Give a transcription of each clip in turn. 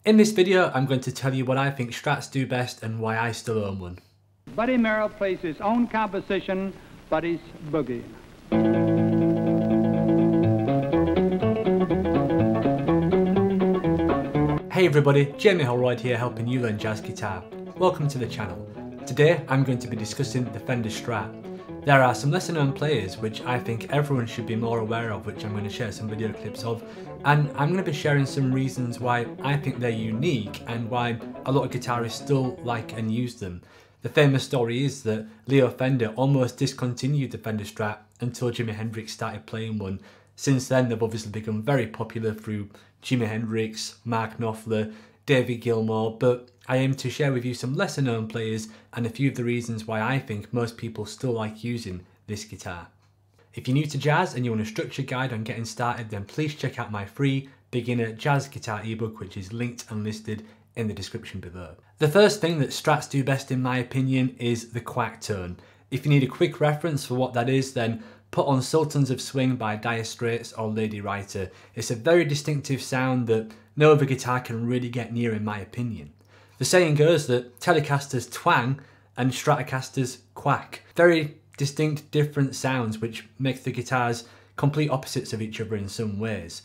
In this video, I'm going to tell you what I think Strats do best and why I still own one. Buddy Merrill plays his own composition, Buddy's Boogie. Hey everybody, Jamie Holroyd here helping you learn jazz guitar. Welcome to the channel. Today I'm going to be discussing the Fender Strat. There are some lesser known players which I think everyone should be more aware of, which I'm going to share some video clips of, and I'm going to be sharing some reasons why I think they're unique and why a lot of guitarists still like and use them. The famous story is that Leo Fender almost discontinued the Fender Strat until Jimi Hendrix started playing one. Since then they've obviously become very popular through Jimi Hendrix, Mark Knopfler, David Gilmour, but I aim to share with you some lesser known players and a few of the reasons why I think most people still like using this guitar. If you're new to jazz and you want a structured guide on getting started, then please check out my free beginner jazz guitar ebook, which is linked and listed in the description below. The first thing that Strats do best in my opinion is the Quack Tone. If you need a quick reference for what that is, then put on Sultans of Swing by Dire Straits or Lady Writer. It's a very distinctive sound that no other guitar can really get near in my opinion. The saying goes that Telecasters twang and Stratocasters quack. Very distinct different sounds which make the guitars complete opposites of each other in some ways.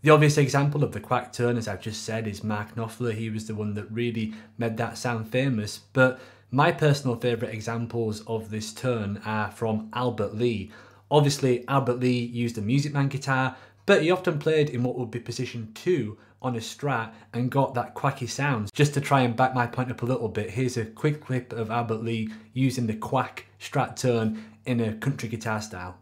The obvious example of the Quack Tone, as I've just said, is Mark Knopfler. He was the one that really made that sound famous, but my personal favourite examples of this tone are from Albert Lee. Obviously Albert Lee used a Music Man guitar, but he often played in what would be position 2 on a Strat and got that quacky sound. Just to try and back my point up a little bit, here's a quick clip of Albert Lee using the Quack Strat tone in a country guitar style.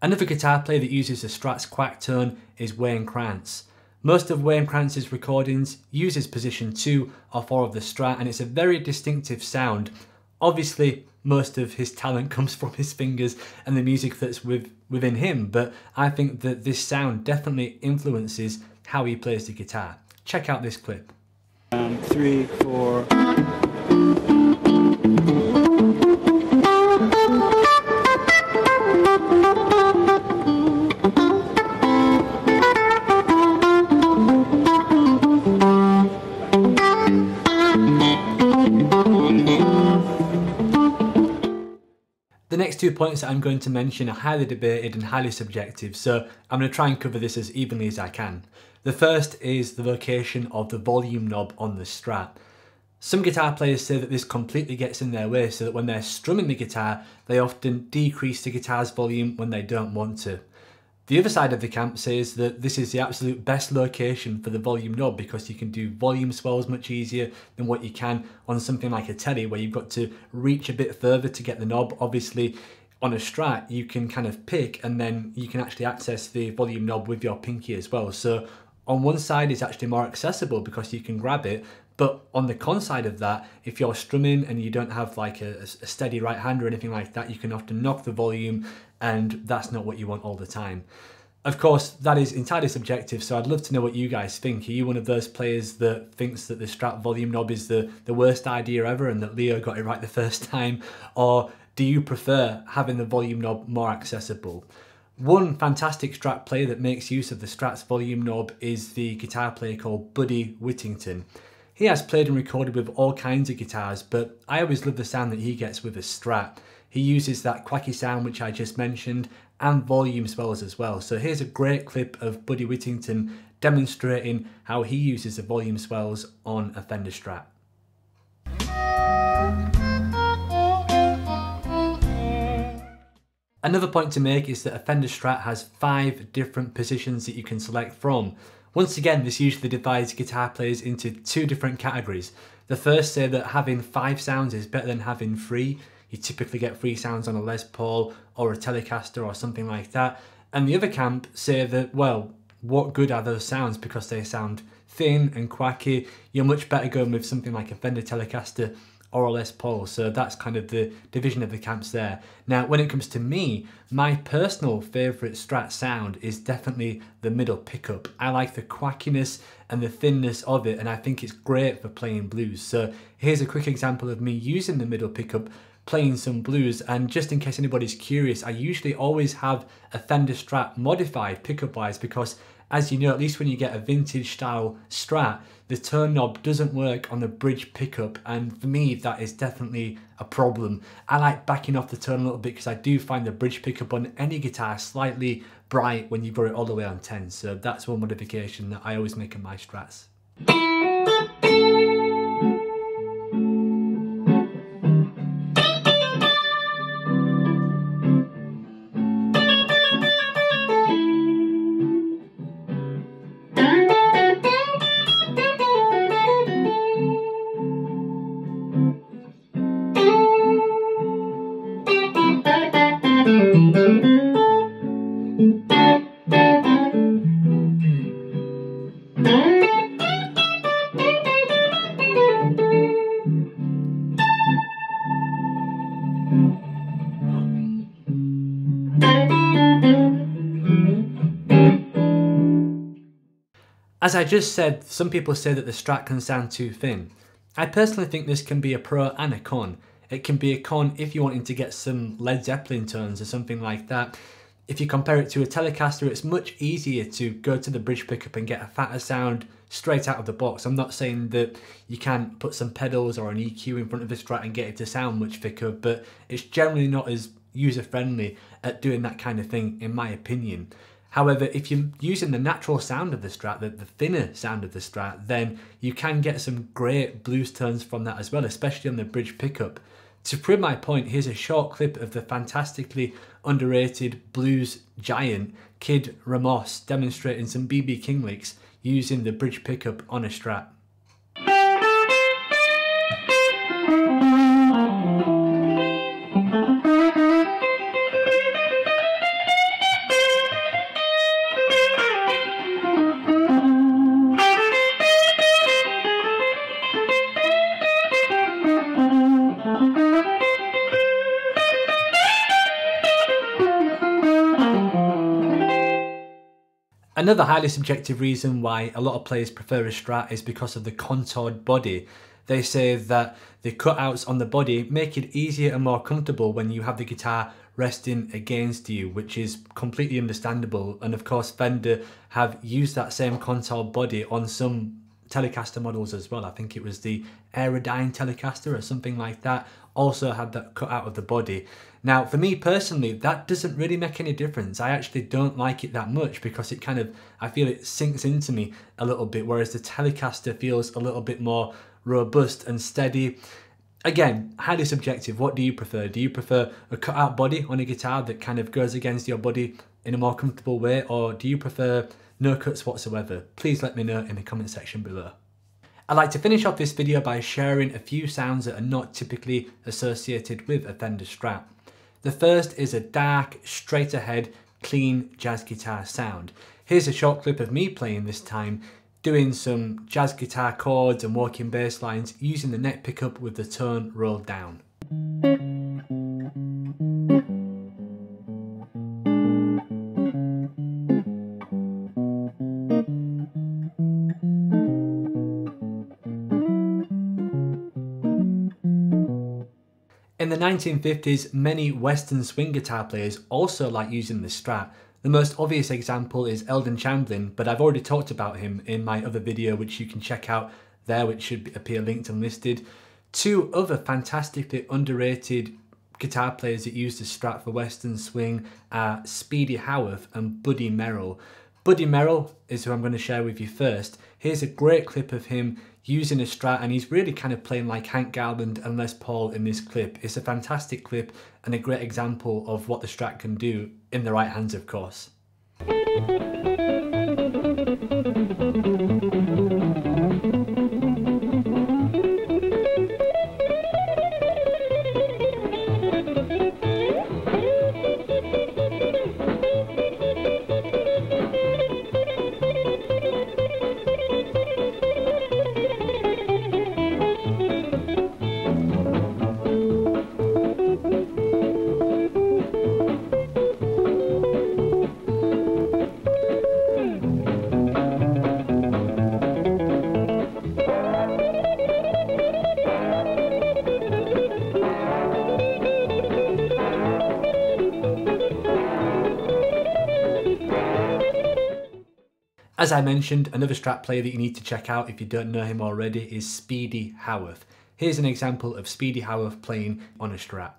Another guitar player that uses the Strat's Quack Tone is Wayne Krantz. Most of Wayne Krantz's recordings uses position 2 or 4 of the Strat, and it's a very distinctive sound. Obviously most of his talent comes from his fingers and the music that's within him, but I think that this sound definitely influences how he plays the guitar. Check out this clip. 3, 4. The next 2 points that I'm going to mention are highly debated and highly subjective, so I'm going to try and cover this as evenly as I can. The first is the location of the volume knob on the Strat. Some guitar players say that this completely gets in their way, so that when they're strumming the guitar, they often decrease the guitar's volume when they don't want to. The other side of the camp says that this is the absolute best location for the volume knob because you can do volume swells much easier than what you can on something like a Tele, where you've got to reach a bit further to get the knob. Obviously on a Strat you can kind of pick and then you can actually access the volume knob with your pinky as well. So on one side it's actually more accessible because you can grab it, but on the con side of that, if you're strumming and you don't have like a steady right hand or anything like that, you can often knock the volume, and that's not what you want all the time. Of course, that is entirely subjective, so I'd love to know what you guys think. Are you one of those players that thinks that the Strat volume knob is the worst idea ever and that Leo got it right the first time? Or do you prefer having the volume knob more accessible? One fantastic Strat player that makes use of the Strat's volume knob is the guitar player called Buddy Whittington. He has played and recorded with all kinds of guitars, but I always love the sound that he gets with a Strat. He uses that quacky sound which I just mentioned and volume swells as well. So here's a great clip of Buddy Whittington demonstrating how he uses the volume swells on a Fender Strat. Another point to make is that a Fender Strat has 5 different positions that you can select from. Once again, this usually divides guitar players into 2 different categories. The first say that having 5 sounds is better than having 3. You typically get 3 sounds on a Les Paul or a Telecaster or something like that. And the other camp say that, well, what good are those sounds because they sound thin and quacky, you're much better going with something like a Fender Telecaster or a Les Paul. So that's kind of the division of the camps there. Now, when it comes to me, my personal favorite Strat sound is definitely the middle pickup. I like the quackiness and the thinness of it, and I think it's great for playing blues. So here's a quick example of me using the middle pickup playing some blues. And just in case anybody's curious, I usually always have a Fender Strat modified pickup wise, because as you know, at least when you get a vintage style Strat, the turn knob doesn't work on the bridge pickup, and for me that is definitely a problem. I like backing off the turn a little bit because I do find the bridge pickup on any guitar slightly bright when you've got it all the way on 10, so that's one modification that I always make in my Strats. As I just said, some people say that the Strat can sound too thin. I personally think this can be a pro and a con. It can be a con if you're wanting to get some Led Zeppelin tones or something like that. If you compare it to a Telecaster, it's much easier to go to the bridge pickup and get a fatter sound straight out of the box. I'm not saying that you can't put some pedals or an EQ in front of the Strat and get it to sound much thicker, but it's generally not as user-friendly at doing that kind of thing, in my opinion. However, if you're using the natural sound of the Strat, the thinner sound of the Strat, then you can get some great blues tones from that as well, especially on the bridge pickup. To prove my point, here's a short clip of the fantastically underrated blues giant Kid Ramos demonstrating some B.B. King licks using the bridge pickup on a Strat. Another highly subjective reason why a lot of players prefer a Strat is because of the contoured body. They say that the cutouts on the body make it easier and more comfortable when you have the guitar resting against you, which is completely understandable. And of course, Fender have used that same contoured body on some Telecaster models as well. I think it was the Aerodyne Telecaster or something like that, also had that cut out of the body. Now, for me personally, that doesn't really make any difference. I actually don't like it that much because it kind of, I feel it sinks into me a little bit, whereas the Telecaster feels a little bit more robust and steady. Again, highly subjective. What do you prefer? Do you prefer a cutout body on a guitar that kind of goes against your body in a more comfortable way, or do you prefer no cuts whatsoever? Please let me know in the comment section below. I'd like to finish off this video by sharing a few sounds that are not typically associated with a Fender Strat. The first is a dark, straight ahead, clean jazz guitar sound. Here's a short clip of me playing this time, doing some jazz guitar chords and walking bass lines using the neck pickup with the tone rolled down. In the 1950s, many Western swing guitar players also like using the Strat. The most obvious example is Eldon Chamberlain, but I've already talked about him in my other video, which you can check out there, which should appear linked and listed. Two other fantastically underrated guitar players that use the Strat for Western swing are Speedy Howarth and Buddy Merrill. Buddy Merrill is who I'm going to share with you first. Here's a great clip of him using a Strat, and he's really kind of playing like Hank Garland and Les Paul in this clip. It's a fantastic clip and a great example of what the Strat can do in the right hands, of course. As I mentioned, another Strat player that you need to check out if you don't know him already is Speedy Howarth. Here's an example of Speedy Howarth playing on a Strat.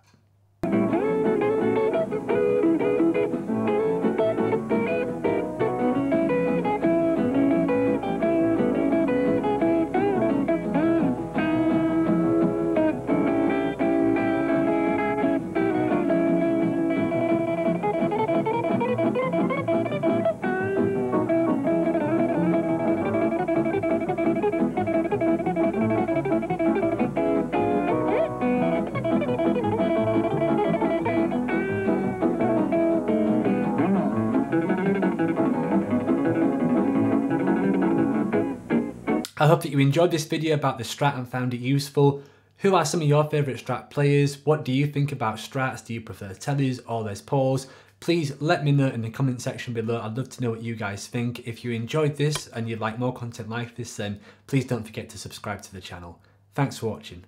I hope that you enjoyed this video about the Strat and found it useful. Who are some of your favourite Strat players? What do you think about Strats? Do you prefer Tellys or Les Pauls? Please let me know in the comment section below. I'd love to know what you guys think. If you enjoyed this and you'd like more content like this, then please don't forget to subscribe to the channel. Thanks for watching.